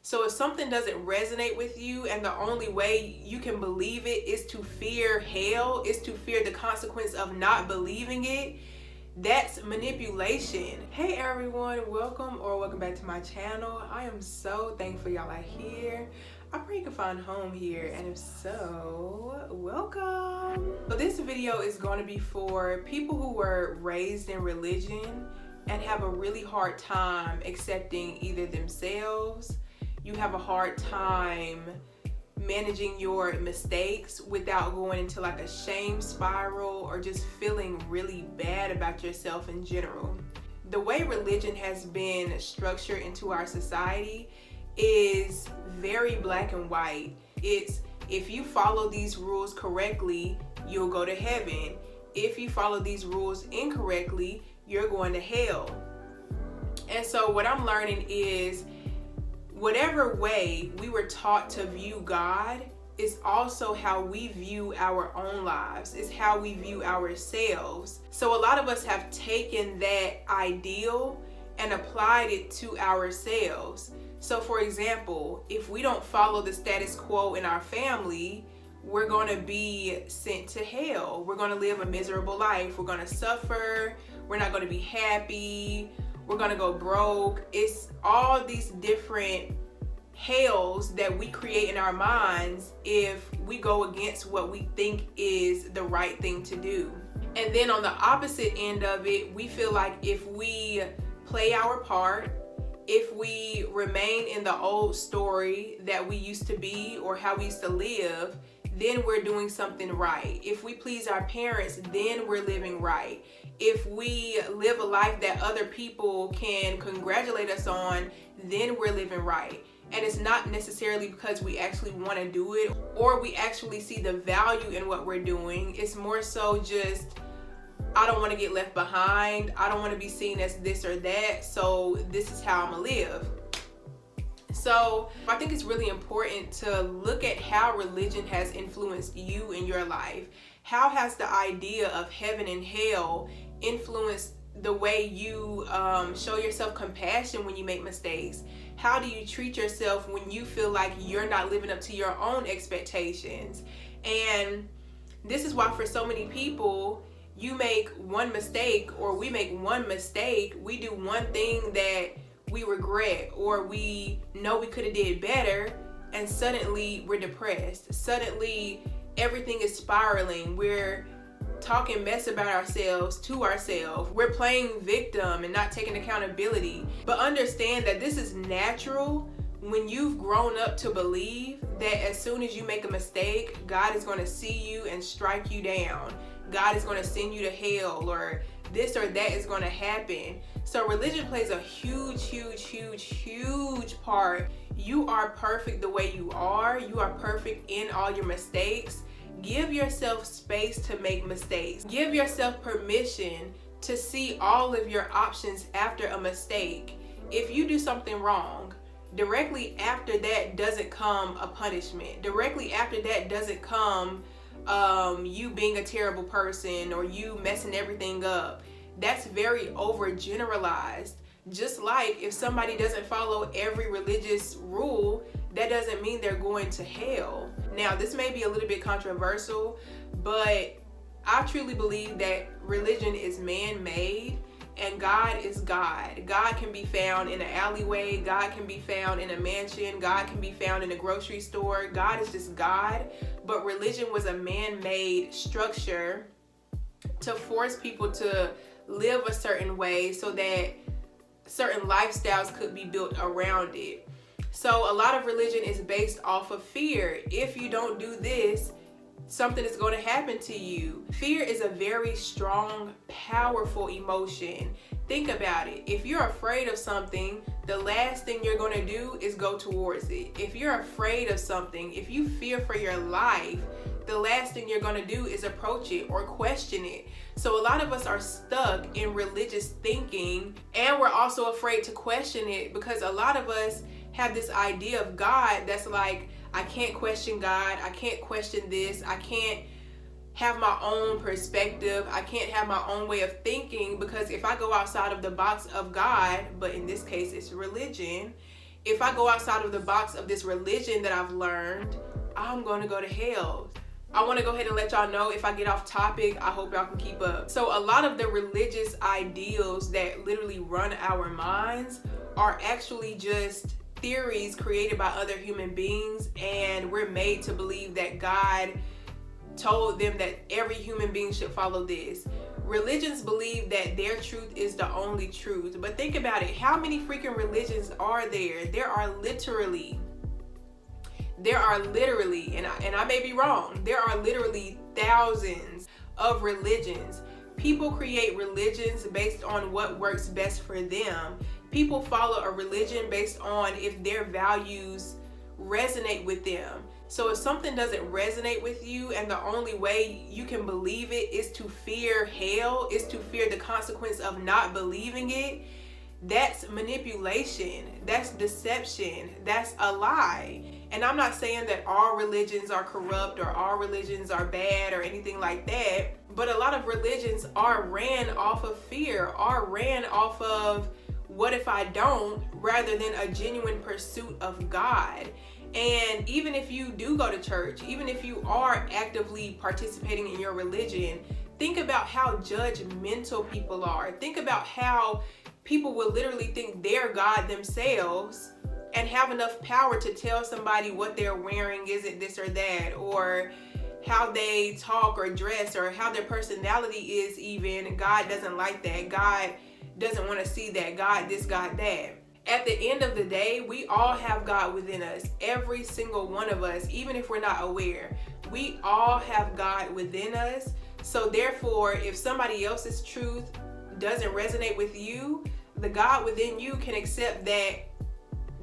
So if something doesn't resonate with you and the only way you can believe it is to fear hell, is to fear the consequence of not believing it, that's manipulation. Hey everyone, welcome back to my channel. I am so thankful y'all are here. I pray you can find home here, and if so, welcome. So this video is going to be for people who were raised in religion and have a really hard time accepting either themselves. You have a hard time managing your mistakes without going into like a shame spiral or just feeling really bad about yourself in general. The way religion has been structured into our society is very black and white. It's if you follow these rules correctly, you'll go to heaven. If you follow these rules incorrectly, you're going to hell. And so what I'm learning is whatever way we were taught to view God is also how we view our own lives. It's how we view ourselves. So a lot of us have taken that ideal and applied it to ourselves. So for example, if we don't follow the status quo in our family, we're going to be sent to hell. We're going to live a miserable life. We're going to suffer. We're not going to be happy. We're going to go broke. It's all these different hells that we create in our minds if we go against what we think is the right thing to do. And then on the opposite end of it, we feel like if we play our part, if we remain in the old story that we used to be or how we used to live, then we're doing something right. If we please our parents, then we're living right. If we live a life that other people can congratulate us on, then we're living right. And it's not necessarily because we actually want to do it or we actually see the value in what we're doing. It's more so just, I don't want to get left behind. I don't want to be seen as this or that. So this is how I'm gonna live. So I think it's really important to look at how religion has influenced you in your life. How has the idea of heaven and hell influenced the way you show yourself compassion when you make mistakes? How do you treat yourself when you feel like you're not living up to your own expectations? And this is why for so many people, you make one mistake or we make one mistake, we do one thing that we regret or we know we could have did better, and suddenly we're depressed. Suddenly everything is spiraling. We're talking mess about ourselves to ourselves. We're playing victim and not taking accountability. But understand that this is natural when you've grown up to believe that as soon as you make a mistake, God is going to see you and strike you down. God is going to send you to hell, or this or that is going to happen. So religion plays a huge part. You are perfect the way you are. You are perfect in all your mistakes. Give yourself space to make mistakes. Give yourself permission to see all of your options after a mistake. If you do something wrong, directly after that doesn't come a punishment. Directly after that doesn't come you being a terrible person or you messing everything up. That's very overgeneralized. Just like if somebody doesn't follow every religious rule, that doesn't mean they're going to hell. Now, this may be a little bit controversial, but I truly believe that religion is man-made and God is God. God can be found in an alleyway. God can be found in a mansion. God can be found in a grocery store. God is just God. But religion was a man-made structure to force people to live a certain way so that certain lifestyles could be built around it. So a lot of religion is based off of fear. If you don't do this, something is going to happen to you. Fear is a very strong, powerful emotion. Think about it. If you're afraid of something, the last thing you're going to do is go towards it. If you're afraid of something, if you fear for your life, the last thing you're going to do is approach it or question it. So a lot of us are stuck in religious thinking, and we're also afraid to question it because a lot of us have this idea of God that's like, I can't question God. I can't question this. I can't have my own perspective. I can't have my own way of thinking because if I go outside of the box of God, but in this case it's religion, if I go outside of the box of this religion that I've learned, I'm going to go to hell. I want to go ahead and let y'all know, if I get off topic, I hope y'all can keep up. So a lot of the religious ideals that literally run our minds are actually just theories created by other human beings, and we're made to believe that God told them that every human being should follow this. Religions believe that their truth is the only truth. But think about it. How many freaking religions are there? There are literally, and I may be wrong, there are literally thousands of religions. People create religions based on what works best for them. People follow a religion based on if their values resonate with them. So if something doesn't resonate with you, and the only way you can believe it is to fear hell, is to fear the consequence of not believing it, that's manipulation, that's deception, that's a lie. And I'm not saying that all religions are corrupt or all religions are bad or anything like that, but a lot of religions are ran off of fear, are ran off of what if I don't, rather than a genuine pursuit of God. And even if you do go to church, even if you are actively participating in your religion, think about how judgmental people are. Think about how people will literally think they're God themselves and have enough power to tell somebody what they're wearing isn't this or that, or how they talk or dress, or how their personality is even. God doesn't like that. God doesn't want to see that. God this, God that. At the end of the day, we all have God within us. Every single one of us, even if we're not aware, we all have God within us. So therefore, if somebody else's truth doesn't resonate with you, the God within you can accept that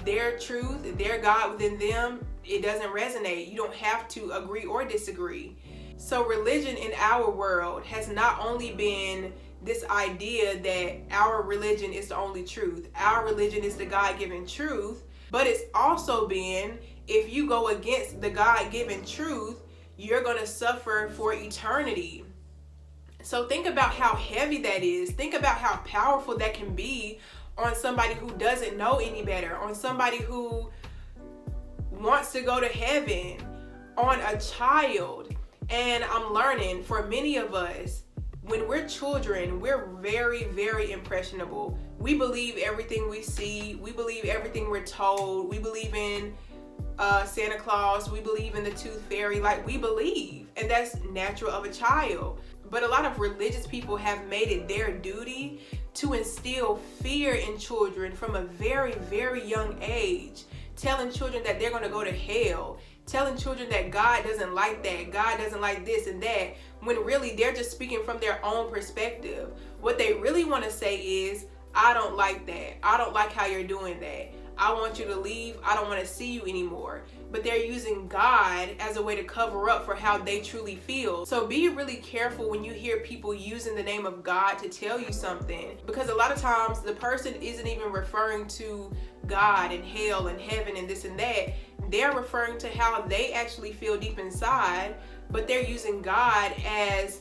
their truth, their God within them, it doesn't resonate. You don't have to agree or disagree. So religion in our world has not only been this idea that our religion is the only truth, our religion is the God-given truth, but it's also been, if you go against the God-given truth, you're going to suffer for eternity. So think about how heavy that is. Think about how powerful that can be on somebody who doesn't know any better, on somebody who wants to go to heaven, on a child. And I'm learning, for many of us, when we're children, we're very, very impressionable. We believe everything we see. We believe everything we're told. We believe in Santa Claus. We believe in the Tooth Fairy. Like, we believe, and that's natural of a child. But a lot of religious people have made it their duty to instill fear in children from a very, very young age, telling children that they're going to go to hell, telling children that God doesn't like that, God doesn't like this and that, when really they're just speaking from their own perspective. What they really want to say is, I don't like that. I don't like how you're doing that. I want you to leave. I don't want to see you anymore. But they're using God as a way to cover up for how they truly feel. So be really careful when you hear people using the name of God to tell you something, because a lot of times the person isn't even referring to God and hell and heaven and this and that. They're referring to how they actually feel deep inside, but they're using God as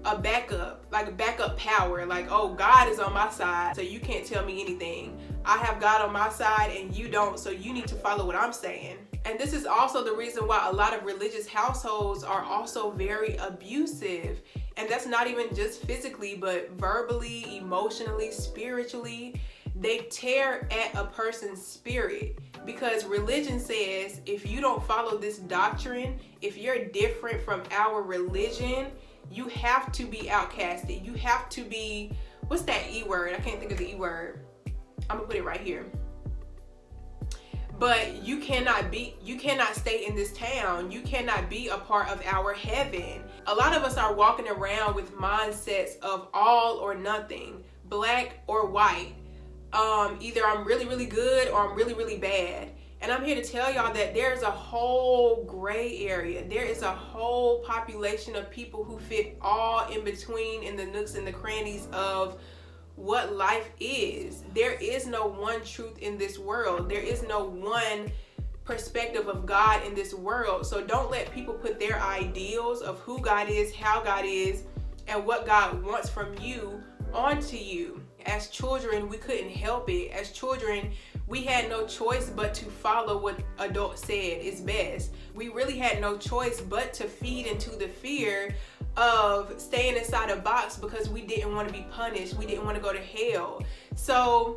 a backup, like a backup power. Like, oh, God is on my side, so you can't tell me anything. I have God on my side and you don't, so you need to follow what I'm saying. And this is also the reason why a lot of religious households are also very abusive. And that's not even just physically, but verbally, emotionally, spiritually. They tear at a person's spirit, because religion says, if you don't follow this doctrine, if you're different from our religion, you have to be outcasted. You have to be, what's that E word? I can't think of the E word. I'm gonna put it right here. But you cannot stay in this town. You cannot be a part of our heaven. A lot of us are walking around with mindsets of all or nothing, black or white. Either I'm really, really good or I'm really, really bad. And I'm here to tell y'all that there's a whole gray area. There is a whole population of people who fit all in between, in the nooks and the crannies of what life is. There is no one truth in this world. There is no one perspective of God in this world. So don't let people put their ideals of who God is, how God is, and what God wants from you onto you. As children, we couldn't help it. As children, we had no choice but to follow what adults said is best. We really had no choice but to feed into the fear of staying inside a box because we didn't want to be punished. We didn't want to go to hell. So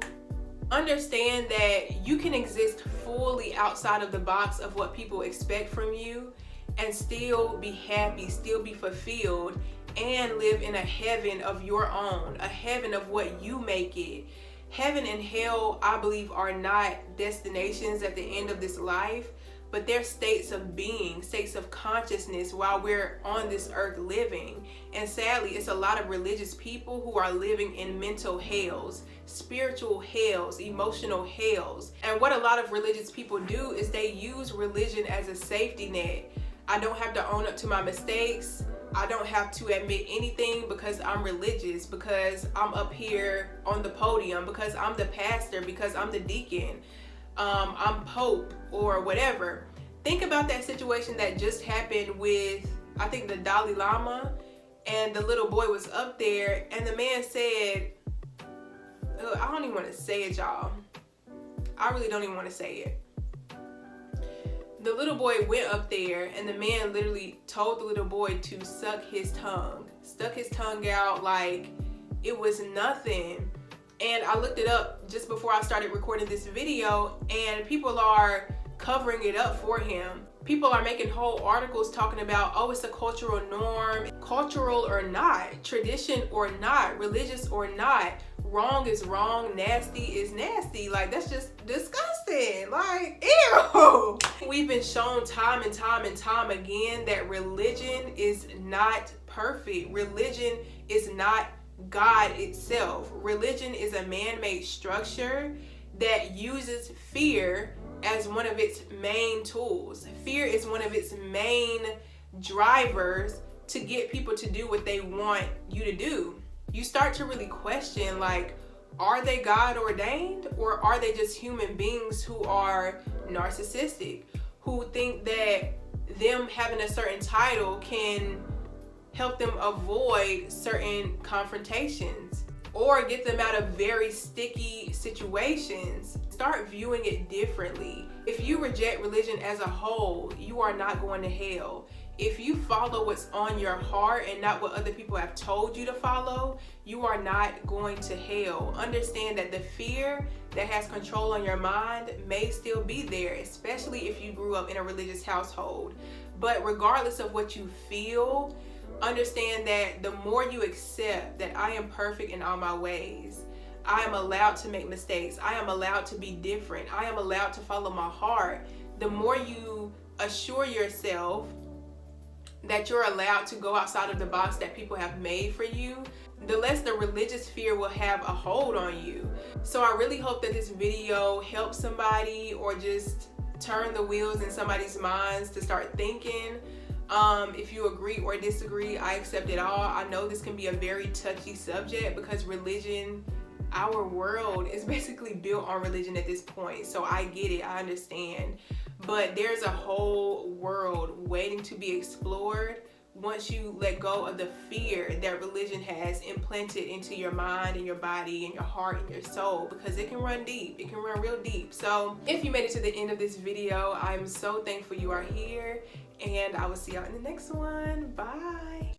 understand that you can exist fully outside of the box of what people expect from you and still be happy, still be fulfilled, and live in a heaven of your own, a heaven of what you make it. Heaven and hell, I believe, are not destinations at the end of this life, but they're states of being, states of consciousness while we're on this earth living. And sadly, it's a lot of religious people who are living in mental hells, spiritual hells, emotional hells. And what a lot of religious people do is they use religion as a safety net. I don't have to own up to my mistakes. I don't have to admit anything because I'm religious, because I'm up here on the podium, because I'm the pastor, because I'm the deacon, I'm Pope or whatever. Think about that situation that just happened with, I think, the Dalai Lama, and the little boy was up there and the man said, I don't even want to say it, y'all. I really don't even want to say it. The little boy went up there and the man literally told the little boy to suck his tongue. Stuck his tongue out like it was nothing. And I looked it up just before I started recording this video, and people are covering it up for him. People are making whole articles talking about, oh, it's a cultural norm. Cultural or not, tradition or not, religious or not, wrong is wrong, nasty is nasty. Like, that's just disgusting. Like, ew. We've been shown time and time and time again that religion is not perfect. Religion is not God itself. Religion is a man-made structure that uses fear as one of its main tools. Fear is one of its main drivers to get people to do what they want you to do. You start to really question, like, are they God ordained, or are they just human beings who are narcissistic, who think that them having a certain title can help them avoid certain confrontations or get them out of very sticky situations? Start viewing it differently. If you reject religion as a whole, you are not going to hell. If you follow what's on your heart and not what other people have told you to follow, you are not going to hell. Understand that the fear that has control on your mind may still be there, especially if you grew up in a religious household. But regardless of what you feel, understand that the more you accept that I am perfect in all my ways, I am allowed to make mistakes, I am allowed to be different, I am allowed to follow my heart, the more you assure yourself that you're allowed to go outside of the box that people have made for you, the less the religious fear will have a hold on you. So I really hope that this video helps somebody, or just turn the wheels in somebody's minds to start thinking. If you agree or disagree, I accept it all. I know this can be a very touchy subject because religion, our world is basically built on religion at this point. So I get it, I understand. But there's a whole world waiting to be explored once you let go of the fear that religion has implanted into your mind and your body and your heart and your soul, because it can run deep. It can run real deep. So if you made it to the end of this video, I'm so thankful you are here, and I will see y'all in the next one. Bye.